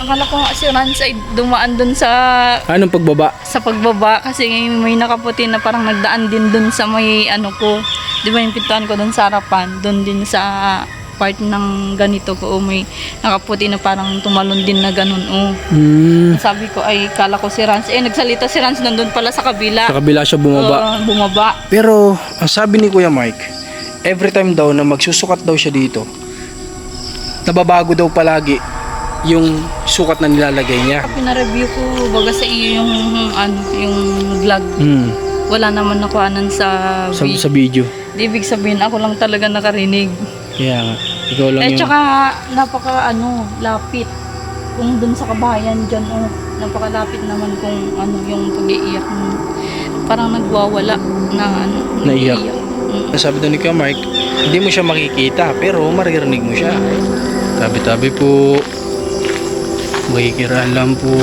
Akala ko nga si Rans ay dumaan dun sa Anong pagbaba? pagbaba kasi may nakaputi na parang nagdaan din dun sa may ano ko. Di ba yung pintuan ko dun sa harapan? Dun din sa part ng ganito ko. May nakaputi na parang tumalon din na ganun. Sabi ko ay kala ko si Rans. Nagsalita si Rans nandun pala sa kabila. Sa kabila siya bumaba. Bumaba. Pero ang sabi ni Kuya Mike, every time daw na magsusukat daw siya dito, nababago daw palagi yung sukat na nilalagay niya. Pina-review ko baga sa iyo yung vlog. Wala naman nakuhanan sa video. Di ibig sabihin ako lang talaga nakarinig. Kaya nga, ikaw lang yung... Tsaka napaka lapit. Kung dun sa kabayan dyan, napakalapit naman kung yung pag-iiyak mo. Parang nagwawala na naiyak. Sabi daw ni Kuya Mike, hindi mo siya makikita pero maririnig mo siya. Tabi-tabi po, makikiraan lang po.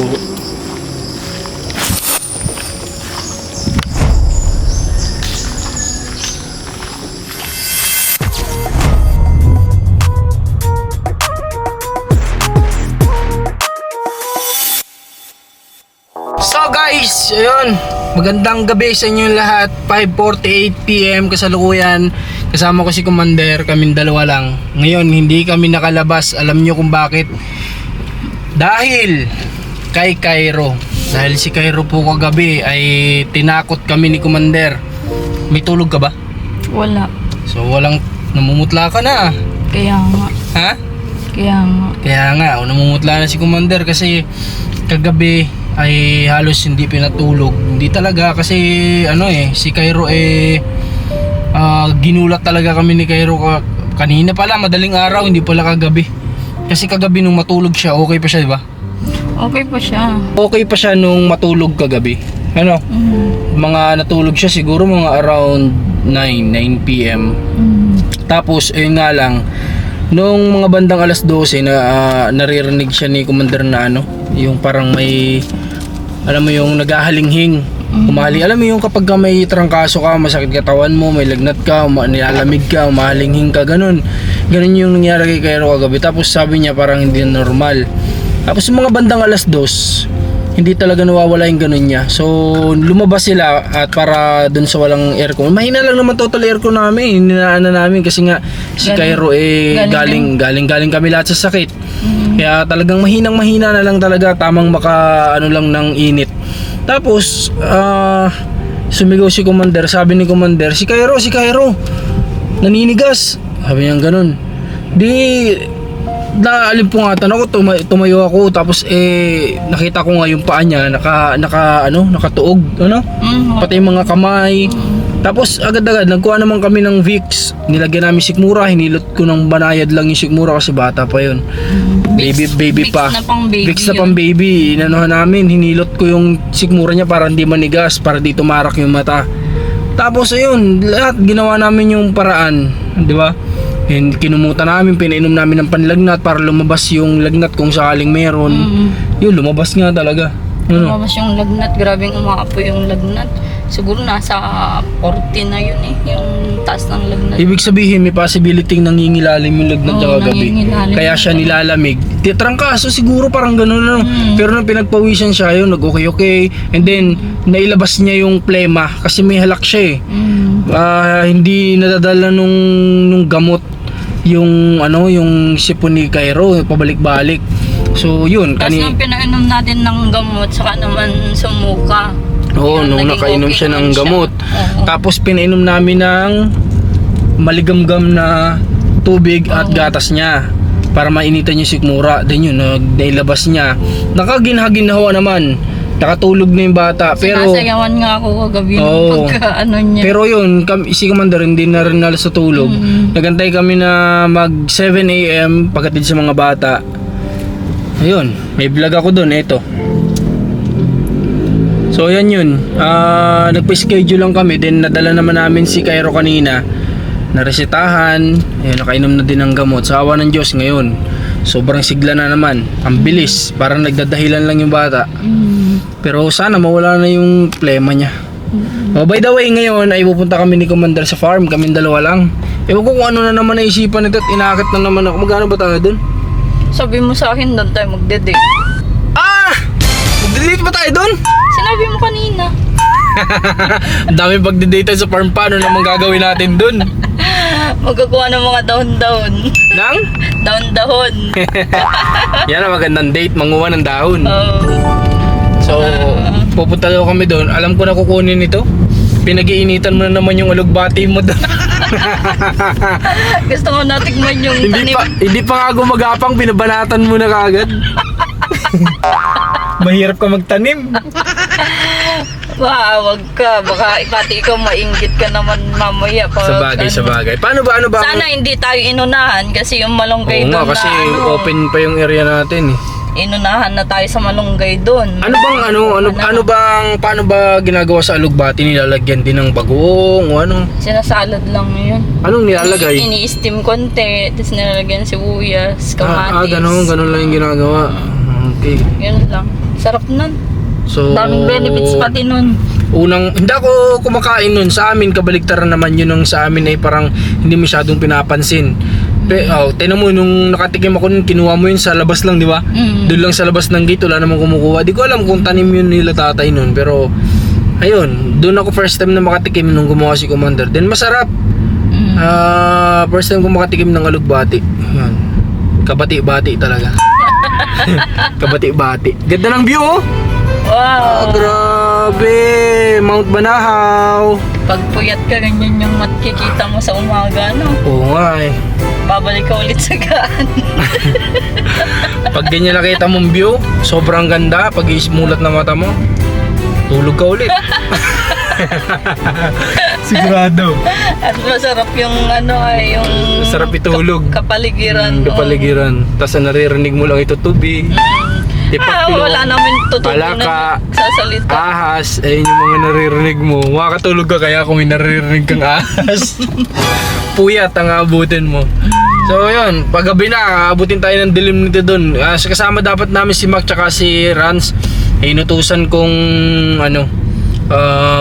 So guys, ayun, magandang gabi sa inyo lahat. 5:48 PM kasalukuyan. Kasama ko si Commander, kaming dalawa lang. Ngayon, hindi kami nakalabas. Alam nyo kung bakit? Dahil kay Cairo. Dahil si Cairo po kagabi ay tinakot kami ni Commander. May tulog ka ba? Wala. So walang, namumutla ka na. Kaya nga. Ha? Kaya nga. Namumutla na si Commander kasi kagabi ay halos hindi pinatulog. Hindi talaga kasi si Cairo ginulat talaga kami ni Cairo kanina pala, madaling araw, hindi pala kagabi. Kasi kagabi nung matulog siya, okay pa siya, di ba? Okay pa siya. Okay pa siya nung matulog kagabi. Mga natulog siya siguro mga around 9 PM. Tapos ayun nga lang, nung mga bandang alas 12 na naririnig siya ni Commander na yung parang may, alam mo yung naghahalinghing, umali, alam mo yung kapag may trangkaso ka, masakit katawan mo, may lagnat ka, nilalamig ka, umahalinghing ka, ganun yung nangyari kay Cairo kagabi. Tapos sabi niya parang hindi normal. Tapos yung mga bandang alas 2, hindi talaga nawawala yung ganun niya. So lumabas sila at para dun sa walang aircon. Mahina lang naman total aircon namin, hinaan na namin kasi nga si Cairo galing kami lahat sa sakit. Kaya talagang mahina na lang talaga, tamang lang ng init. Tapos sumigaw si Commander, sabi ni Commander, si Cairo naninigas. Sabi niya ganun. Di naalimpungatan ako, tumayo ako, tapos nakita ko nga yung paa niya nakatuog, pati yung mga kamay. Tapos agad-agad nagkuha naman kami ng Vicks, nilagyan namin sikmura, hinilot ko ng banayad lang yung sikmura kasi bata pa yun. Baby pa. Vicks na pang baby. Inanuhan namin, hinilot ko yung sikmura niya para hindi manigas, para di tumarak yung mata. Tapos ayun, lahat ginawa namin yung paraan, di ba? Kinumutan namin, pinainom namin ng panlagnat para lumabas yung lagnat kung sakaling meron. Yun, lumabas nga talaga. Lumabas yung lagnat, grabing umaapoy yung lagnat. Siguro nasa 40 na yun yung taas ng lagnat. Ibig sabihin may possibility nangingilalim yung lagnat niya kagabi. Kaya siya nilalamig. Trangkaso siguro parang gano'n. Pero nung pinagpawisan siya yun, nag-okay. And then nailabas niya yung plema kasi may halak siya hindi nadadala nung gamot yung sipon ni Cairo, pabalik-balik. So yun, tapos nung pinainom natin ng gamot, saka naman sumuka. Oo, nung nakainom siya ng gamot. Tapos pinainom namin ng maligamgam na tubig at gatas niya para mainitan yung sikmura. Then yun, nailabas niya. Nakaginhawa naman. Nakatulog na yung bata. Pero sinasayawan nga ako kagabi pagka niya. Pero yun, si Commander hindi na rin nalas sa tulog. Nagantay kami na mag 7 AM pagkatid sa mga bata. Ayun, may vlog ako doon, ito. So yan yun, nagpa-schedule lang kami. Then nadala naman namin si Cairo kanina, naresetahan, nakainom na din ng gamot. Sa awa ng Diyos ngayon, sobrang sigla na naman. Ang bilis, parang nagdadahilan lang yung bata. Pero sana mawala na yung plema niya. By the way, ngayon ay pupunta kami ni Commander sa farm, kaming dalawa lang. Ewan ko kung ano na naman naisipan nito at inakit na naman ako. Magkano ba tayo dun? Sabi mo sa akin doon tayo magdede. Magde-date ba tayo doon? Sinabi mo kanina. Ang daming pagde-date sa farm pa. Ano naman gagawin natin doon? Magkukuha ng mga dahon-dahon. Nang? Dahon-dahon. Yan ang magandang date, manguha ng dahon. So, pupunta daw kami doon. Alam ko na kukunin ito. Pinag-iinitan mo na naman yung alugbati mo doon. Gusto ko natikman yung tanim. Hindi pa nga gumagapang, binabanatan mo na kagad. Mahirap ka magtanim. Wag ka. Baka pati ikaw mainggit ka naman mamaya. Sa bagay. Paano ba? Sana hindi tayo inunahan kasi yung malunggay Oo nga, doon kasi na open pa yung area natin eh. inunahan na tayo sa malunggay doon. Paano ba ginagawa sa alugbati? Nilalagyan din ng bagoong o ano? Sinasalad lang yun. Anong nilalagay? Ini-steam konti, tapos nilalagyan sibuyas, kamatis. Ganun lang yung ginagawa. Okay. Yun lang. Sarap nun. So, Daming benefits pati nun. Hindi ako kumakain nun. Sa amin, kabaliktaran naman yun. Ng sa amin ay parang hindi masyadong pinapansin. Tinan mo, nung nakatikim ako nun, kinuha mo yun sa labas lang, di ba? Doon lang sa labas ng gate, wala namang kumukuha. Di ko alam kung tanim yun nila tatay nun. Pero, ayun, doon ako first time na makatikim nung gumawa si Commander. Then masarap. First time ko makatikim ng alugbati. Yan. Kabati-bati talaga. Kabati-bati. Ganda ng view, oh! Wow! Grabe! Mount Banahaw! Pag puyat ka, ganyan yung makikita mo sa umaga, no? Oo nga eh. Babalik ka ulit sa gaan. Pag ganyan nakita mong view, sobrang ganda. Pag ismulat na mata mo, tulog ka ulit. Sigurado. At masarap yung yung Masarap itulog. Kapaligiran. Kapaligiran. Tapos naririnig mo lang ito, tubig. Wala namin tutulog na sasalita. Ahas, ayun yung mga naririnig mo. Makakatulog ka kaya kung may naririnig kang ahas. Puyat ang abutin mo. So yun, paggabi na, abutin tayo ng dilim nito dun. Kasama dapat namin si Mac tsaka si Rans. Inutusan kong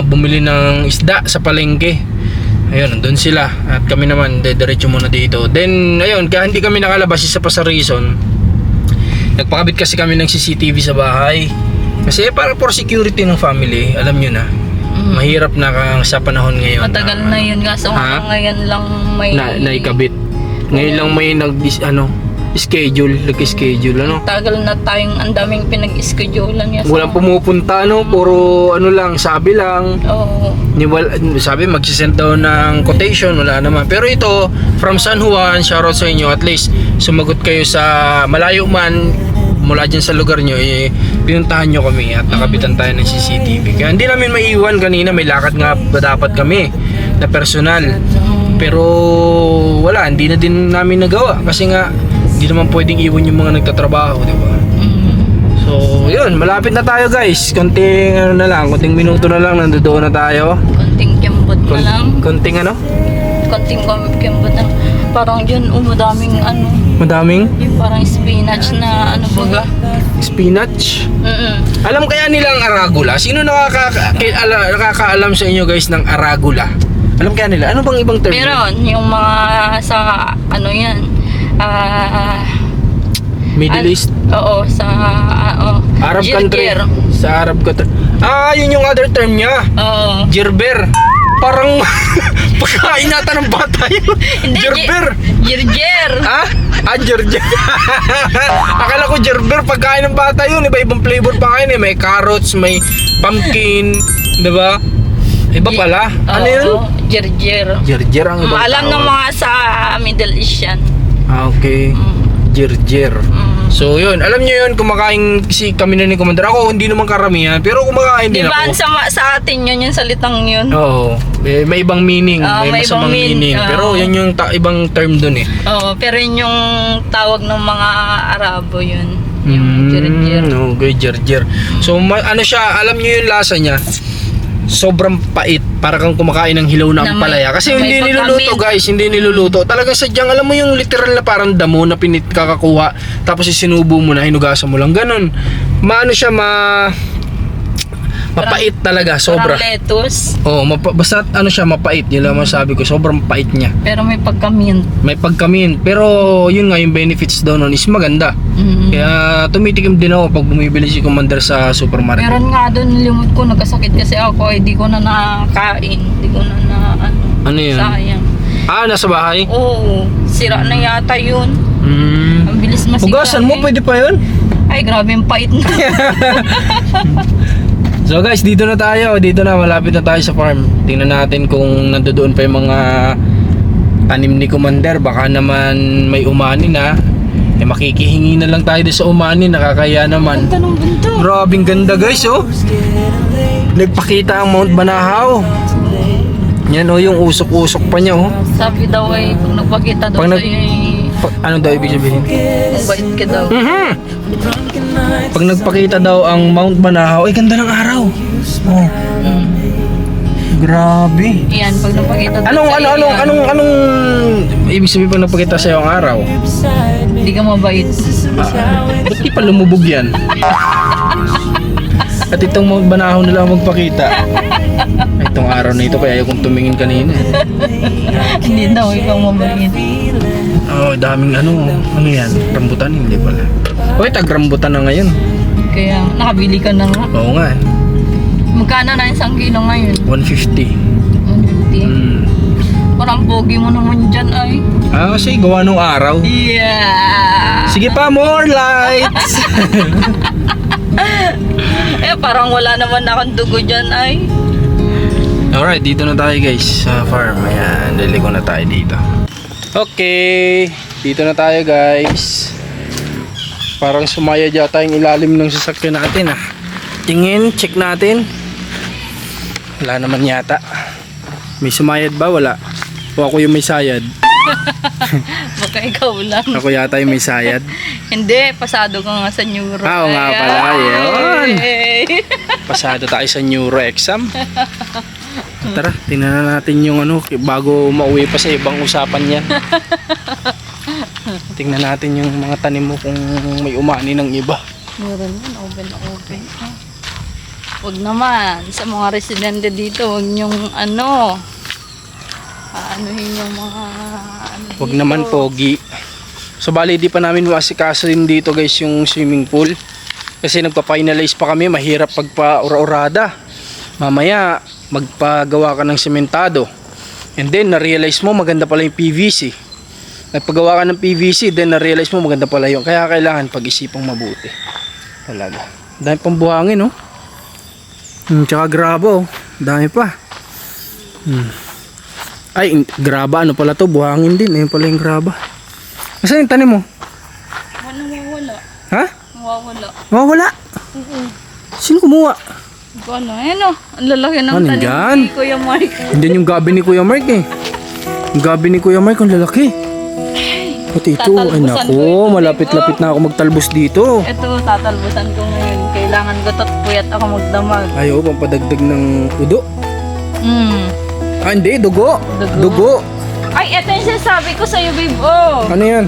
bumili ng isda sa palengke. Ayun, nandun sila. At kami naman, diretso muna dito. Then, ayun, kaya hindi kami nakalabas, isa pa sa reason. Nagpakabit kasi kami ng CCTV sa bahay. Kasi para for security ng family, alam nyo na. Mahirap na sa panahon ngayon. Matagal na yun nga. So ngayon lang may... Naikabit. Ngayon lang may nag-schedule, ano? Tagal na tayong ang daming pinag-schedulean niya. Walang pumupunta, puro lang, sabi lang. Oo. Sabi magsisend daw ng quotation, wala naman. Pero ito, from San Juan, shoutout sa inyo, at least sumagot kayo sa malayo man mula dyan sa lugar nyo, pinuntahan nyo kami at nakabitan tayo ng CCTV. Kaya hindi namin maiwan kanina, may lakad nga dapat kami na personal. Pero wala, hindi na din namin nagawa kasi nga hindi naman pwedeng iwan yung mga nagtatrabaho, di ba? So, yun, malapit na tayo guys. Konting konting minuto na lang, nandoon na tayo. Konting kiambot na lang. Konting Konting kiambot na lang. Parang yun, madaming Madaming? yung parang spinach na baga. Spinach? Alam kaya nilang arugula? Sino nakakaalam sa inyo guys ng arugula? Alam kaya nila? Ano bang ibang term? Meron, yung mga sa yan. Middle East? Oo, sa Arab country? Jirger. Sa Arab country. Yun yung other term niya. Oo. Jirber. Parang pagkain nata ng bata yun. Hindi, Jirber. Jirger. Jirger. Akala ko Jirber, pagkain ng bata yun. Iba-ibang flavor pa kain eh. May carrots, may pumpkin, diba? Iba pala. Ano yun? Jirger. Jirger ang ibang Alam ng mga sa Middle East yan. Okay. Jirger. So yun, alam niyo yun, kumakain kami na ni Commander. Ako hindi naman karamihan, pero kumakain din Diba ako. sa atin yun, yung salitang yun? Oo. May ibang meaning, may masamang meaning. Pero yun yung ibang term dun eh. Oo, pero yun yung tawag ng mga Arabo yun. Yung Jirger. Okay, Jirger. So siya, alam niyo yung lasa niya. Sobrang pait, para kang kumakain ng hilaw na ampalaya. Kasi hindi niluluto guys, hindi niluluto. Talagang sadyang, alam mo yung literal na parang damo na kakakuha, tapos isinubo mo na, hinugasan mo lang, ganun. Mapait talaga, sobra. Parang lettuce. Oo, basta ano siya, mapait. Yun lang masabi ko, sobrang pait niya. Pero may pagka-mint. May pagkamin, pero yun nga yung benefits daw nun is maganda. Kaya tumitikim din ako pag bumibili si Commander sa supermarket. Meron nga doon, limot ko, nagkasakit kasi ako, di ko na nakakain. Di ko na Ano yan? sayang. Nasa bahay? Oo, sira na yata yun. Ang bilis masira. Hugasan mo, pwede pa yun? Ay, grabe yung pait na. So guys, dito na tayo. Dito na, malapit na tayo sa farm. Tingnan natin kung nandoon pa yung mga tanim ni Commander. Baka naman may umani na. Makikihingi na lang tayo sa umani. Nakakaya naman. Ganda ng bundok. Grabing ganda guys, oh. Nagpakita ang Mount Banahaw. Yan oh, yung usok-usok pa niya, oh. Sabi daw ay, pag nagpakita daw Pag nag- sa'yo Ano daw ibig sabihin? mabait ka daw. Pag nagpakita daw ang Mount Banahaw, ay ganda ng araw. Oh. Grabe. Yan, pag nagpakita daw Anong ibig sabihin pag nagpakita sa'yo ang araw? Hindi ka mabait. Ba't di pa lumubog yan? At itong Mount Banahaw nila ang magpakita. Itong araw na ito kaya kung tumingin kanina. Hindi daw, ikaw mabait. Daming ano yan? Rambutan, hindi pala. Uy, tag-rambutan na ngayon. Kaya, nakabili ka na nga. Oo nga eh. Magkano na isang kilo ngayon? 150. 150. Parang pogi mo naman dyan ay. Kasi gawa nung araw. Yeah! Sige pa, more lights! Parang wala naman akong dugo dyan ay. Alright, dito na tayo guys sa farm. Ayan, liliko na tayo dito. Okay, dito na tayo guys. Parang sumayad yata yung ilalim ng sasakyan natin ah. Tingin, check natin. Wala naman yata. May sumayad ba? Wala. O ako yung may sayad? Baka ikaw lang. Ako yata yung may sayad. Hindi, pasado ka nga sa neuro. Oo nga pala, yun. Ay. Pasado tayo sa neuro exam. Tara, tingnan na natin yung ano bago mauwi pa sa ibang usapan yan. Tingnan natin yung mga tanim mo kung may umani ng iba. Meron yan, open na open. Huwag naman, sa mga residente dito, huwag nyong anuhin yung mga Huwag naman pogi. So bali di pa namin masikaso din dito guys yung swimming pool. Kasi nagpa-finalize pa kami, mahirap pagpa-ura-urada. Mamaya magpagawa ka ng sementado. And then na-realize mo maganda pala yung PVC. Nagpagawa ka ng PVC, then na-realize mo maganda pala yung. Kaya kailangan pag-isipang mabuti. Talaga. Dami pang buhangin, no? Tsaka graba, oh. Dami pa. Ay, graba. Ano pala to? Buhangin din. Ayun pala yung graba. Saan yung tanim mo? nawawala. Ha? Nawawala. Mawawala? Sino kumuha? Ano, ang lalaki ng Ano tanim yan? ni Kuya Mark. Hindi yung gabi ni Kuya Mark eh. Yung gabi ni Kuya Mark ang lalaki. Pati ito, ay tatalbusan nako, ko ito, malapit-lapit na ako magtalbos dito. Ito, tatalbusan ko ngayon. Kailangan ko at puyat ako magdamag. Ay, oh, papadagdag ng udo. Hindi, dugo. Dugo? Dugo. Ay, ito yung sinasabi ko sa'yo, babe. Oh. Ano yan?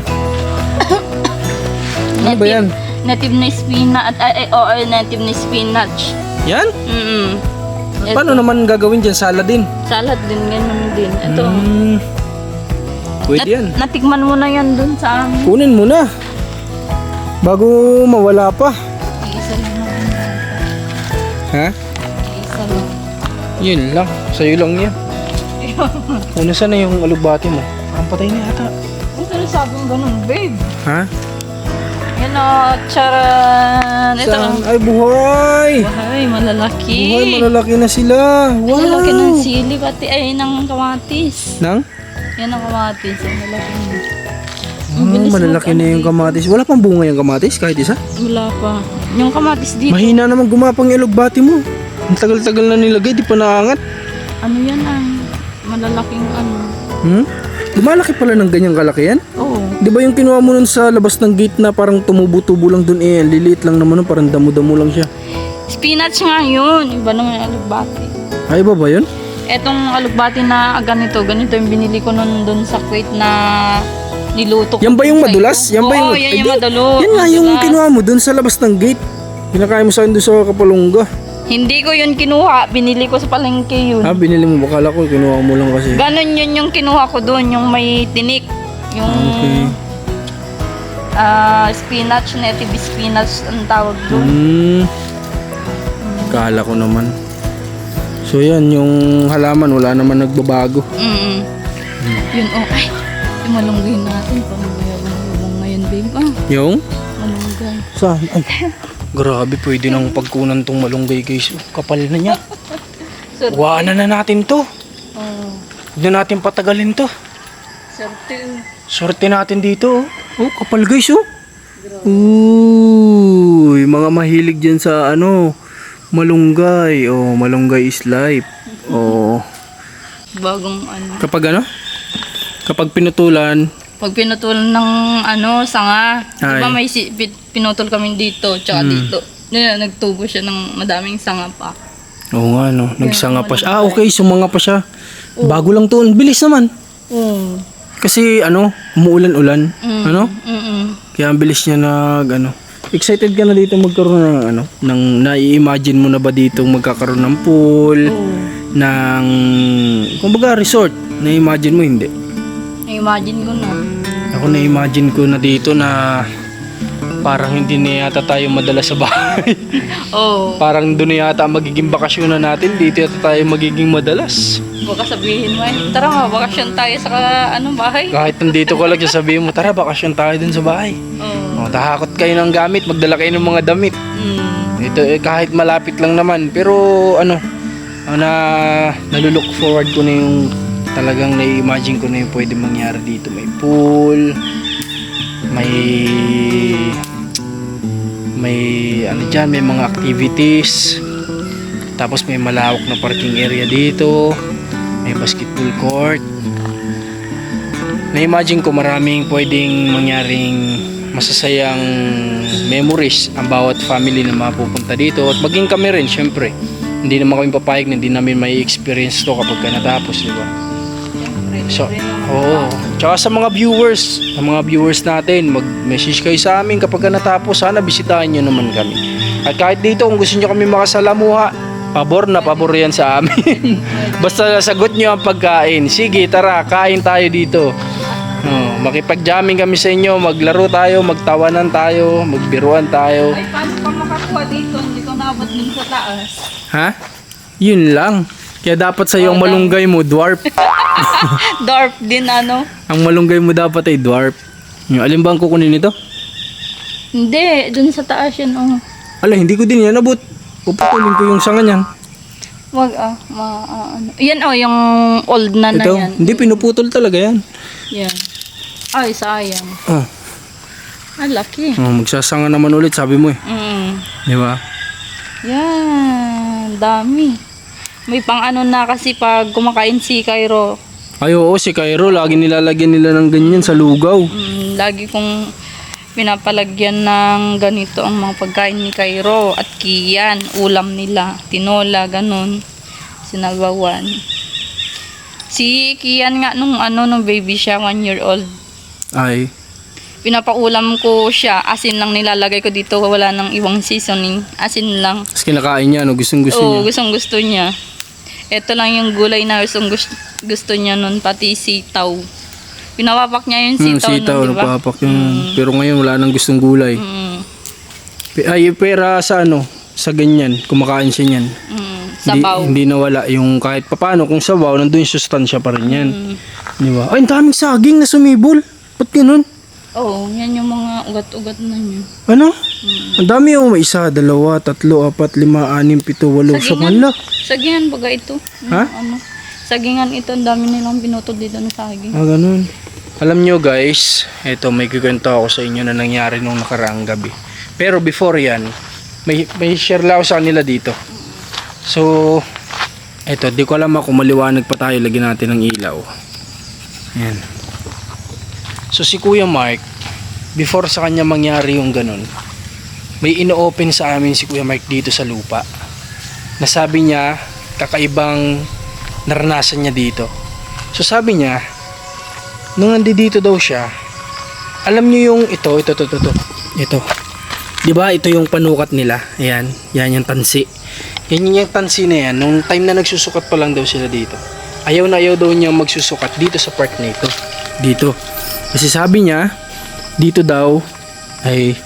Ano ba yan? Native na spinach. Native na spinach. Yan? Ito. Paano naman gagawin dyan? Salad din? Salad din, ganun din. Ito. Pwede yan. Natikman mo na yan dun sa amin. Kunin mo na. Bago mawala pa. Isa lang naman. Ha? Isa lang. Yun lang. Sa'yo lang yan. Una sana yung alugbati mo. Ang patay na yata. Ang sinasabi mo ganun, babe. Ha? Yan o, charan. Ito. Saan? Ay, buhay! Buhay, malalaki. Buhay, malalaki na sila. Wow! Malalaki ng sili, pati ay ng kamatis. Nang? Yan ang kamatis, ang malaki na. Malalaki na yung kamatis. Wala pang bunga yung kamatis kahit isa? Wala pa. Yung kamatis dito. Mahina naman gumapang yung alugbati mo. Ang tagal-tagal na nilagay, di pa naangat. Ano yan ang malalaking Lumalaki pala ng ganyang kalaki yan? Oo. Di ba yung kinuha mo nun sa labas ng gate na parang tumubo-tubo lang dun liliit lang naman nun, parang damo-damo lang siya. Spinach nga yun. Iba naman yung alugbati. Ay, iba ba yun? Etong alugbati na ganito yung binili ko nun dun sa Kuwait na niluto ko. Yan ba yung sa madulas? ito. Yan ba yung... Oo, yan yung madulot. Yan nga yung Madulas. kinuha mo dun sa labas ng gate. Pinakain mo sa akin dun sa Kapalungga. Hindi ko yun kinuha. Binili ko sa palengke yun. Binili mo. Bakala ko, kinuha mo lang kasi. Ganon yun yung kinuha ko doon. Yung may tinik. Yung Okay. spinach, native spinach ang tawag doon. Kala ko naman. So yan, yung halaman wala naman nagbabago. Yun, ay. Yung malunggay natin. Pamamayabang ngayon, babe. Yung? Malunggay. Saan? Ay, grabe, pwede nang pagkunan tong malunggay guys. Kapal na niya. Kuhaan na natin to. Huwag na natin patagalin to. Sorte natin dito. Oh, kapal guys oh. Uy, mga mahilig dyan sa malunggay. Oh, malunggay is life. Oh. Bagong Kapag Kapag pinutulan. Pag pinutulan ng sanga. Ay. Diba may pinutol kami dito. Tsaka dito. Nagtubo siya ng madaming sanga pa. Oo nga no, nagsanga pa siya. Okay, sumanga pa siya. Bago lang to, bilis naman. Kasi umuulan-ulan, Kaya ang bilis niya Excited ka na dito magkaroon ng nai-imagine mo na ba dito magkakaroon ng pool, ng kumbaga resort. Na-imagine mo hindi? Na-imagine ko na. Ako na-imagine ko na dito na parang hindi na yata tayo madala sa bahay. Parang doon na yata ang magiging bakasyon na natin. Dito yata tayo magiging madalas. Baka sabihin mo tara bakasyon tayo sa bahay. Kahit nandito ka lang, sabihin mo, tara bakasyon tayo dun sa bahay. Tahakot kayo ng gamit, magdala kayo ng mga damit. Ito kahit malapit lang naman. Pero nalulook forward ko na yung talagang na-imagine ko na yung pwede mangyari dito. May pool, may may mga activities, tapos may malawak na parking area dito, may basketball court. Na-imagine ko maraming pwedeng mangyaring masasayang memories ang bawat family na mapupunta dito, at maging kami rin syempre. Hindi naman kami papayag na hindi namin may experience to kapag natapos, di ba? So, tsaka sa mga viewers natin, mag-message kayo sa amin kapag natapos. Sana bisitahin nyo naman kami. At kahit dito, kung gusto nyo kami makasalamuha, pabor na pabor yan sa amin. Basta sagot nyo ang pagkain. Sige, tara, kain tayo dito. Makipag-jamming kami sa inyo, maglaro tayo, magtawanan tayo, magbiruan tayo. Ay, paano pa makakuha dito? Hindi ko naabot din sa taas. Ha? Yun lang. Kaya dapat sa yung malunggay mo, dwarf. Dwarf din Ang malunggay mo dapat ay dwarf. Yung alin ba ang kukunin nito? Hindi, dun sa taas yan Hindi ko din yan nabot. Puputulin ko yung sanga niyan. Wag yan yung old na Ito, yan. hindi pinuputol talaga yan. Yan. Ay, sayang. Laki. Magsasanga naman ulit, sabi mo eh. Di ba? Yan, dami. May pang na kasi pag kumakain si Cairo. Ay oo, si Cairo, lagi nilalagyan nila ng ganyan sa lugaw. Lagi kong pinapalagyan ng ganito ang mga pagkain ni Cairo at Kian, ulam nila, tinola, ganun, sinagawan. Si Kian nga nung baby siya, 1 year old. Ay. Pinapaulam ko siya, asin lang nilalagay ko dito, wala nang ibang seasoning, asin lang. Tapos kinakain niya, gustong gusto niya. Gustong gusto niya. Ito lang yung gulay na gusto niya nun, pati sitaw. Pinapapak niya yung sitaw nun, diba? Napapak yun. Pero ngayon wala nang gustong gulay. Ay, pera sa sa ganyan, kumakain siya niyan. Sabaw. Hindi nawala yung kahit papano, kung sabaw, nandun yung sustansya pa rin yan. Di ba? Ay, ang daming saging na sumibol. Ba't ganun? Yan yung mga ugat-ugat na niya. Ang dami may 1, 2, 3, 4, 5, 6, 7, 8, 9. Sagingan baga ito. Ha? Sagingan ito, ang dami nilang pinutol dito ng saging. Ganun. Alam nyo guys, eto may kikwento ako sa inyo na nangyari nung nakaraang gabi. Pero before yan, may share lang ako sa kanila dito. So, eto, di ko alam kung maliwanag pa tayo, lagyan natin ng ilaw. Ayan. So si Kuya Mark, before sa kanya mangyari yung ganun, may ino-open sa amin si Kuya Mark dito sa lupa. Nasabi niya, kakaibang naranasan niya dito. So sabi niya, nung nandito daw siya, alam niyo yung ito. Ito. Di ba ito yung panukat nila? Ayan, yan yung tansi. Yan yung tansi na yan. Nung time na nagsusukat pa lang daw sila dito. Ayaw na ayaw daw niya magsusukat dito sa part na ito. Dito. Kasi sabi niya, dito daw ay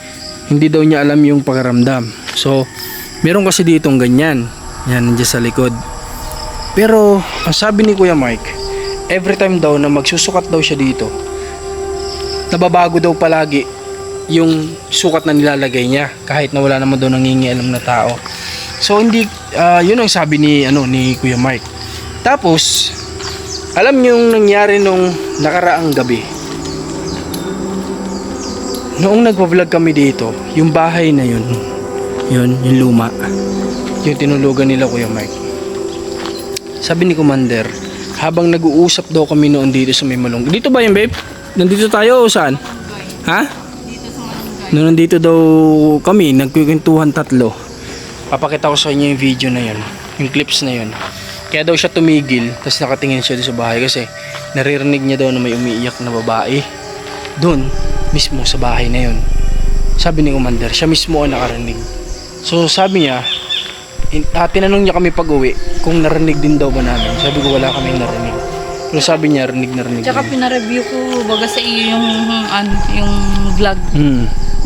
hindi daw niya alam yung pakiramdam. So, meron kasi ditong ganyan. Yan, nandiyan sa likod. Pero, ang sabi ni Kuya Mike, every time daw na magsusukat daw siya dito, nababago daw palagi yung sukat na nilalagay niya kahit na wala naman daw nangingialam na tao. So hindi yun ang sabi ni ni Kuya Mike. Tapos alam niyo yung nangyari nung nakaraang gabi. Noong nagpa-vlog kami dito, yung bahay na yun, yung luma, yung tinulugan nila Kuya Mike. Sabi ni Commander, habang nag-uusap daw kami noon dito sa may malunggay. Dito ba yun, babe? Nandito tayo o saan? Ha? Noon nandito daw kami, nagkukwentuhan tatlo. Papakita ko sa inyo yung video na yun, yung clips na yun. Kaya daw siya tumigil, tapos nakatingin siya doon sa bahay kasi naririnig niya daw na may umiiyak na babae. Doon, mismo sa bahay na yun. Sabi ni Commander, siya mismo ang nakarinig. So sabi niya, tinanong niya kami pag uwi kung narinig din daw ba namin. Sabi ko wala kaming narinig. Pero sabi niya, rinig na rinig. Tsaka pinareview ko baga sa iyo yung vlog.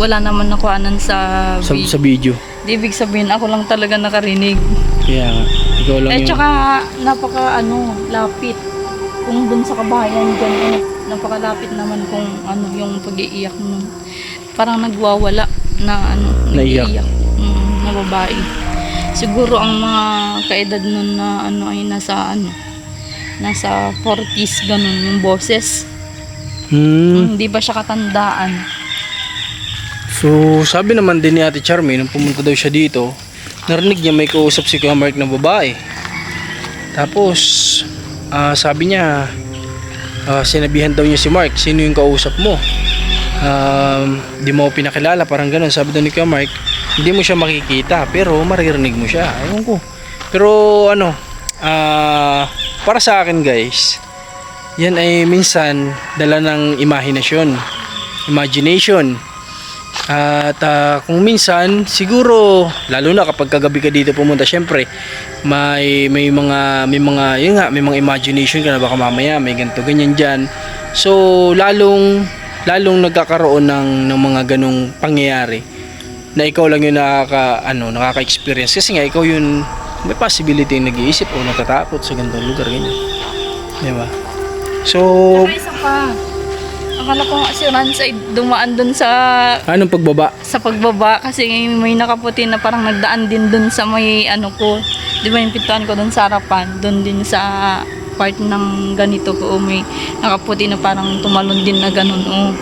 Wala naman nakuhanan sa video. Di ibig sabihin ako lang talaga nakarinig. Kaya nga, ikaw lang yung... Tsaka napaka lapit. Kung dun sa kabahayan dyan, napakalapit naman kung yung pag-iiyak mo. Parang nagwawala na nag-iiyak. Na babae. Siguro ang mga kaedad nun na ay nasa 40s ganun yung boses. Hindi ba siya katandaan? So sabi naman din ni Ate Charmy nung pumunta daw siya dito, narinig niya may kausap si Kuya Mark na babae. Tapos sabi niya, sinabihan daw niya si Mark, sino yung kausap mo? Di mo pinakilala, parang ganun. Sabi daw ni Kuya Mark, hindi mo siya makikita pero maririnig mo siya. Ewan ko. Pero para sa akin guys, yan ay minsan dala ng imagination. At kung minsan siguro, lalo na kapag kagabi ka dito pumunta, syempre may mga imagination ka na baka mamaya may ganito ganyan diyan. So lalong nagkakaroon ng mga ganung pangyayari na ikaw lang yung nakaka-experience kasi nga ikaw yun may possibility yung nag-iisip o natatakot sa ganitong lugar ganyan. Di ba? So saka isa pa, akala ko nga si Rans ay dumaan dun sa anong pagbaba? Sa pagbaba kasi may nakaputi na parang nagdaan din dun sa may ko. Di ba yung pintuan ko dun sa harapan, dun din sa part ng ganito ko may nakaputi na parang tumalon din na ganun.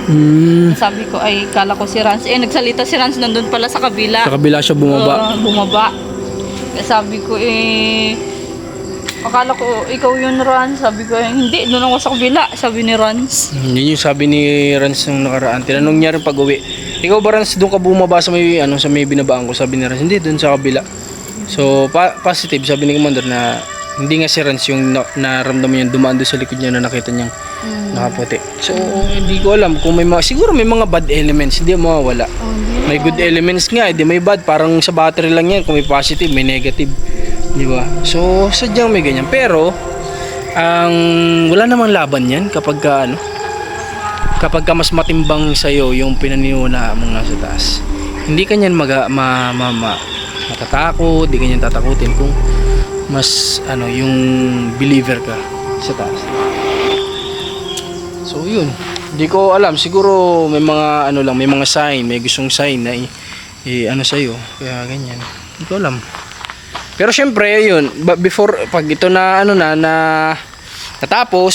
Sabi ko ay kala ko si Rans. Nagsalita si Rans nandun pala sa kabila. Sa kabila siya bumaba. Bumaba. Sabi ko akala ko ikaw yun Rans. Sabi ko hindi, doon ako sa kabila. Sabi ni Rans. Yun yung sabi ni Rans nung nakaraan. Tinanong niya rin pag uwi, ikaw ba Rans doon ka bumaba sa may sa may binabaan ko? Sabi ni Rans, hindi, doon sa kabila. So positive sabi ni Commander na hindi nga si Rans yung naramdaman yung dumaan doon sa likod niya na nakita niyang nakaputi. So hindi ko alam kung siguro may mga bad elements, hindi mawawala. May good elements nga, hindi may bad, parang sa battery lang yan, kung may positive, may negative. Di ba? So sadyang may ganyan. Pero wala namang laban yan kapag kapag mas matimbang sa iyo yung pinaniniwalaan mong nasa taas. Hindi kanyan matatakot, hindi kanyan tatakutin kung mas yung believer ka sa taas. So yun, hindi ko alam, siguro may mga may mga sign, may gustong sign na sa iyo, kaya ganyan. Hindi ko alam. Pero syempre yun, before pag ito na natapos,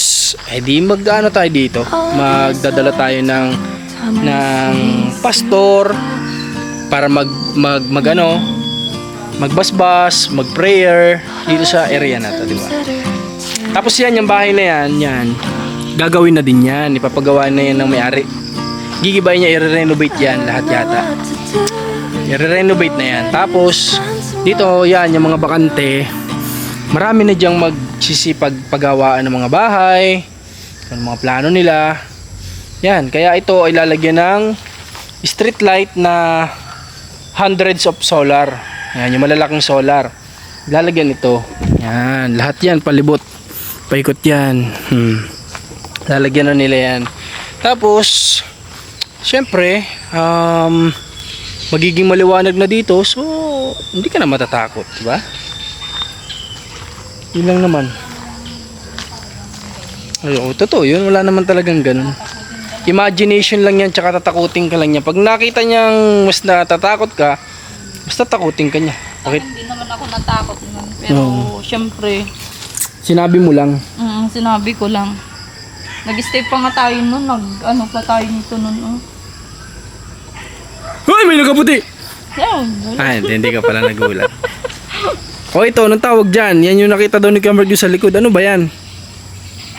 di tayo dito. Magdadala tayo ng pastor para magbasbas, magprayer dito sa area na to, di ba? Tapos yung bahay na yan, gagawin na din yan, ipapagawa na yan ng may-ari. Gigibay niya, i-renovate yan lahat yata. I-renovate na yan. Tapos dito yan, yung mga bakante, marami na diyang magsisipag paggawaan ng mga bahay, yung mga plano nila. Yan, kaya ito ay lalagyan ng street light na hundreds of solar. Yan, yung malalaking solar. lalagyan ito. Yan, lahat yan palibot. Paikot yan. Lalagyan na nila yan. Tapos, syempre, magiging maliwanag na dito. So, hindi ka na matatakot, di ba? Yun lang naman. Ayun, totoo yun. Wala naman talagang ganun. Imagination lang yan, tsaka tatakutin ka lang niya. Pag nakita niyang mas natatakot ka, mas tatakutin ka niya. Bakit? Hindi naman ako natakot nun. Pero, syempre, Sinabi mo lang. sinabi ko lang. Nag-stay pa nga tayo nun. Ano pa tayo nito nun. Hoy, may nakaputi! Yeah, Hindi ka pala nagulat. O ito, anong tawag dyan? Yan yung nakita daw ni Camargue sa likod. Ano ba yan?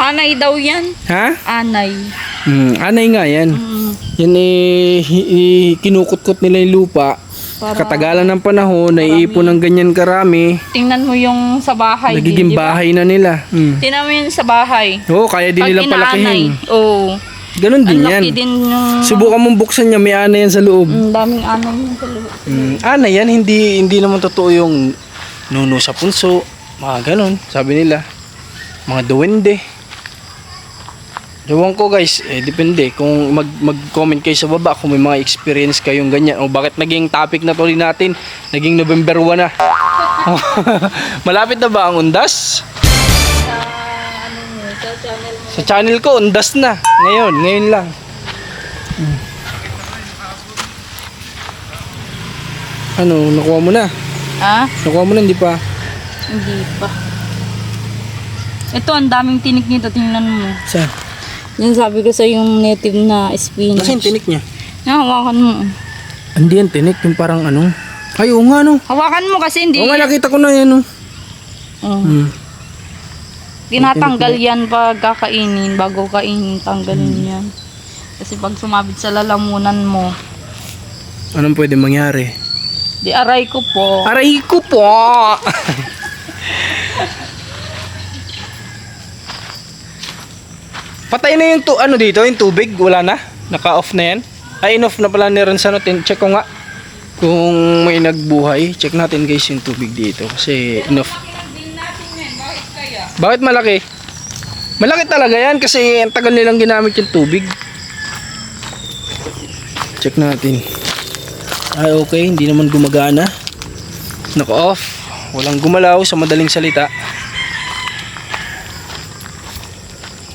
anay daw yan. Ha? Anay. Anay nga yan. Yan kinukutkot nila yung lupa. Katagalan ng panahon, naiipon ng ganyan karami. Tingnan mo yung sa bahay. Nagiging bahay na nila. Tingnan mo yung sa bahay. Oo, kaya din nilang palakihin. Oo. Ganun din yan. Laki din yung... Subukan mong buksan niya, may anay yan sa loob. Daming anay yan sa loob. Anay yan, hindi naman totoo yung nuno sa punso. Mga ganun, sabi nila. Mga duwende. Ewan ko guys, depende. Kung mag-comment kayo sa baba kung may mga experience kayong ganyan. O bakit naging topic na tuloy natin? Naging November 1 na. Malapit na ba ang undas? Sa channel ko, undas na. Ngayon lang. Ano, nakuha mo na? Ha? Nakuha mo na, hindi pa? Hindi pa. Ito, ang daming tinik nito. Tingnan mo. Saan? Yan sabi ko sa yung native na spinach. Kasi yung tinik niya. Hawakan mo. Hindi yan tinik, yung parang ano. Ay, oo nga no. Hawakan mo kasi hindi. Oo nga, nakita ko na yan no. Tinatanggal yan pag kakainin. Bago kainin, tanggalin yan. Kasi pag sumabit sa lalamunan mo, Anong pwede mangyari? di aray ko po. Aray ko po! Patay na yung ano dito, yung tubig, wala na. Naka-off na yan. Ay, in-off na pala ni Ransano. Check ko nga kung may nagbuhay. Check natin guys yung tubig dito kasi in-off. Bakit malaki? Malaki talaga yan kasi ang tagal nilang ginamit yung tubig. Check natin. Ay, okay, hindi naman gumagana. Naka-off. Walang gumalaw sa madaling salita.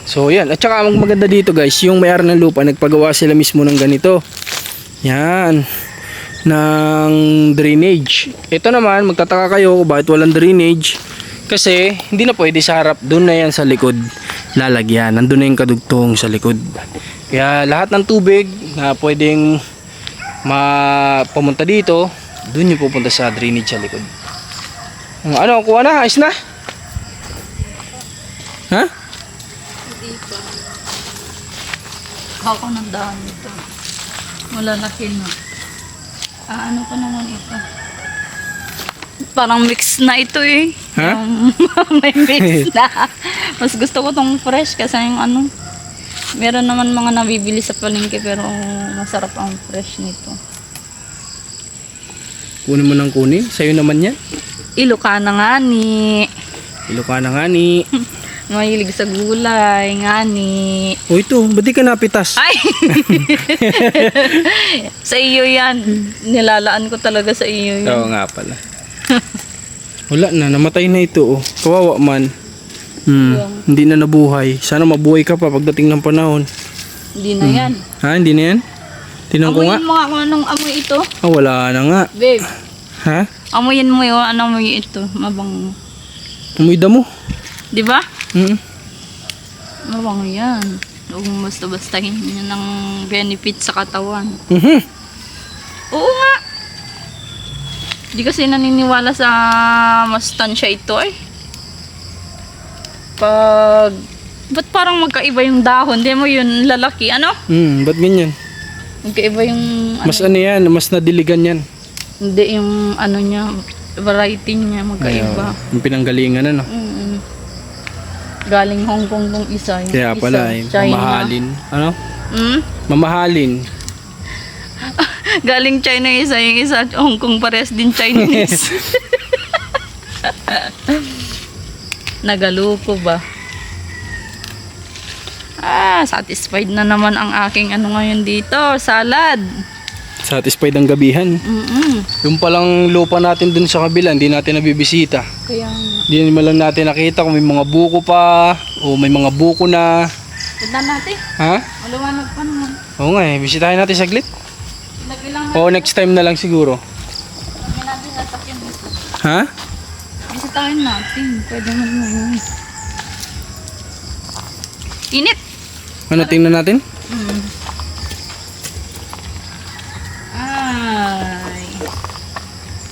So yan, at saka ang maganda dito guys, yung may-ari ng lupa, nagpagawa sila mismo ng ganito. Yan, ng drainage. Ito naman, magtataka kayo kung bakit walang drainage. Kasi hindi na pwede sa harap, doon na yan sa likod lalagyan. Nandun na yung kadugtong sa likod. Kaya lahat ng tubig na pwedeng pumunta dito, doon yung pupunta sa drainage sa likod. Ano, kuha na, ayos na? Ha? Ako ng daan ito. Malalaki na. Ano pa naman ito? Parang mix na ito eh. Ha? May mix na. Mas gusto ko tong fresh kasi yung ano. Meron naman mga nabibili sa palengke pero masarap ang fresh nito. Kunin mo ng kunin. Sa'yo naman yan. Ilocana nga ni. Ilocana nga ni. Mahilig sa gulay nga ni. O ito, ba't di ka napitas? Ay! Sa iyo yan. Nilalaan ko talaga sa iyo yan. Oo nga pala. Wala na, namatay na ito oh. Kawawa man. Hindi na nabuhay. Sana mabuhay ka pa pagdating ng panahon. Hindi na yan. Ha, hindi na yan? Tinan ko nga. Amoyin mo nga kung anong amoy ito. Ah, wala na nga. Babe, Ha? amoyin mo yun. Anong amoy ito? Mabango. Amoy damo. Di ba? Mm. Mabango yan. Huwag mo basta-bastahin yan ng benefit sa katawan. Oo nga. Di kasi naniniwala sa mastansya ito eh. Ba't parang magkaiba yung dahon? Di mo yun lalaki, ano? Ba't ganyan? Magkaiba yung Mas ano yan, mas nadiligan yan. Hindi yung ano niya, variety niya magkaiba. Yung pinanggalingan ano. Galing Hong Kong tong isa. Yung Kaya isa, pala China. mamahalin. Ano? Hmm? Mamahalin. Galing China yung isa Hong Kong pares din Chinese. Nagaluko ba? Satisfied na naman ang aking ano ngayon dito, salad. Satisfied ang gabihan. Yung palang lupa natin dun sa kabila, hindi natin nabibisita. Kaya Hindi naman lang natin nakita kung may mga buko pa o may mga buko na. punta natin. Ha? Maluwanag pa naman. Oo nga eh, bisitahin natin saglit. Nagbilang O next time na lang siguro. natin sasakyan dito. Ha? Bisitahin natin. Pwede naman. Init! Ano tingnan natin? Ay.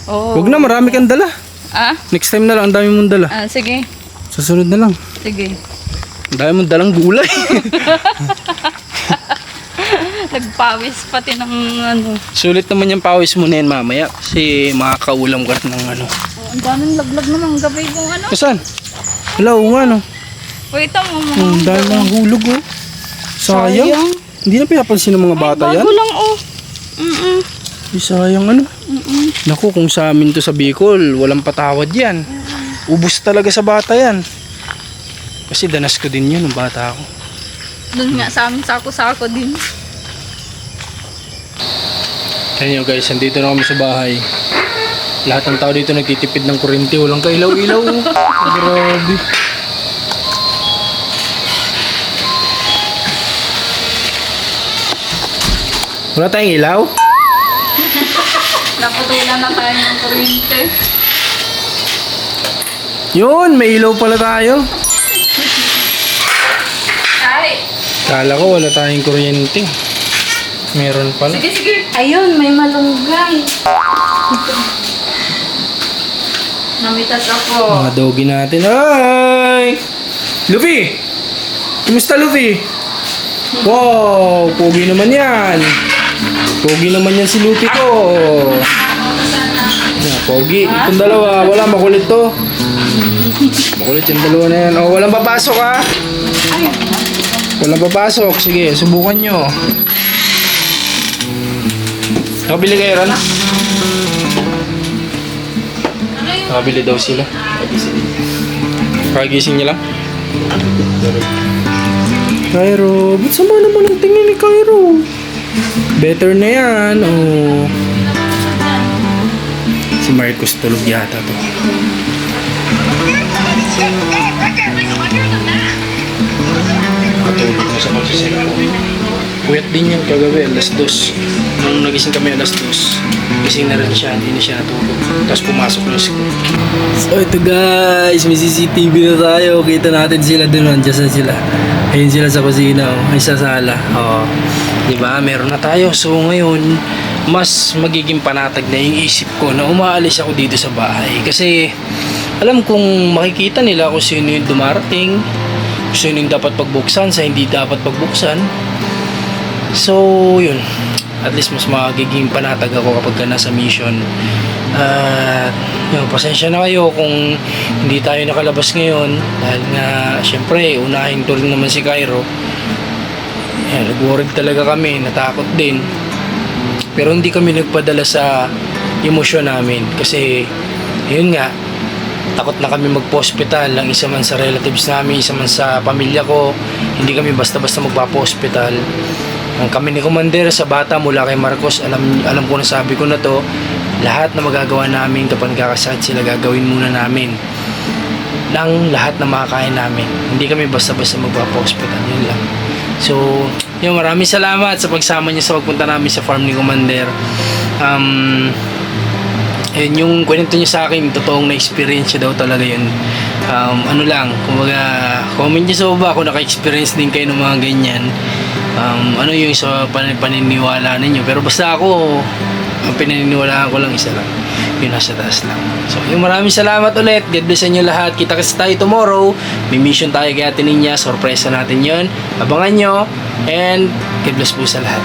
Oh. Huwag na, marami kang dala. Next time na lang, ang dami mong dala. Sige. Susunod na lang. Sige. Ang dami mong dalang gulay. Nagpawis pati ng ano. Sulit naman yung pawis mo na yan mamaya kasi makakaulam ka ng ano. Oh, ang daming laglag naman gabay kong ano. Saan? Hello, ano? Wait mo. Ang dami ng hulog oh. Sayang. Hindi na pinapansin ng mga bata yan. Bago lang oh. Ay, sayang ano. Naku, kung sa amin to sa Bicol, walang patawad yan. Ubus talaga sa bata yan. Kasi danas ko din yun ng bata ako. Doon nga sa amin sako-sako din. Kaya nyo guys, andito na kami sa bahay. Lahat ng tao dito nagtitipid ng kuryente. Walang kailaw-ilaw. Grabe. Wala tayong ilaw? Naputulan na tayo ng kuryente. Yun, may ilaw pala tayo. Ay! Kala ko wala tayong kuryente. Meron pala. Sige. Ayun, may malunggay. Namitas ako. Mga doggy natin. Hi! Luffy! Kumusta Luffy? Wow! Pogi naman yan. Pogi naman yan si Luffy ko. Yeah, pogi. Itong dalawa. Wala, makulit to. Makulit yung dalawa na yan. Oh, walang papasok ha? Walang papasok. Sige, subukan nyo. Nakabili kayo Ron? Nakabili daw sila. Kagising niya lang? Cairo, ba't sama naman ang tingin ni Cairo? Better na yan, oh. Si Marcos tulog yata to. Matulog na sa magsiselfone. Puyat din yan kagabi, alas 2. Nung nagising kami alas 2, gising na rin siya, hindi na siya natulog. Tapos pumasok na school. So ito guys, may CCTV na tayo. Kita natin sila dun, andyan sila. Ayun sila sa kusina, ay sa sala. Diba, meron na tayo. So ngayon, mas magiging panatag na yung isip ko na umaalis ako dito sa bahay. Kasi alam kong makikita nila kung sino yung dumarating, kung sino yung dapat pagbuksan, sa hindi dapat pagbuksan. So yun, at least mas magiging panatag ako kapag nasa mission. Yun, pasensya na kayo kung hindi tayo nakalabas ngayon dahil nga syempre unahin to rin naman si Cairo. Nag-worried talaga kami, natakot din, pero hindi kami nagpadala sa emosyon namin kasi yun nga, takot na kami magpa-hospital, ang isa man sa relatives namin, isa man sa pamilya ko. Hindi kami basta-basta magpa-hospital. Ang kami ni Commander sa bata mula kay Marcos, alam ko na, sabi ko na to, lahat na magagawa namin kapag kakasakit sila, gagawin muna namin ng lahat na makakain namin. Hindi kami basta-basta magpa-hospital, yun lang. So yun, maraming salamat sa pagsama niyo sa pagpunta namin sa farm ni Commander. Yun, yung kwento niya sa akin, totoong na-experience daw talaga yun. Ano lang, kumbaga, comment niyo sa baba kung naka-experience din kayo ng mga ganyan. Ano yung sa paniniwala ninyo. Pero basta ako, ang pinaniniwalaan ko lang isa lang, yung nasa taas lang. So yung maraming salamat ulit. God bless sa inyo lahat. Kita kasi tayo tomorrow. May mission tayo kay Ate Ninya. Sorpresa natin yun. Abangan nyo. And God bless po sa lahat.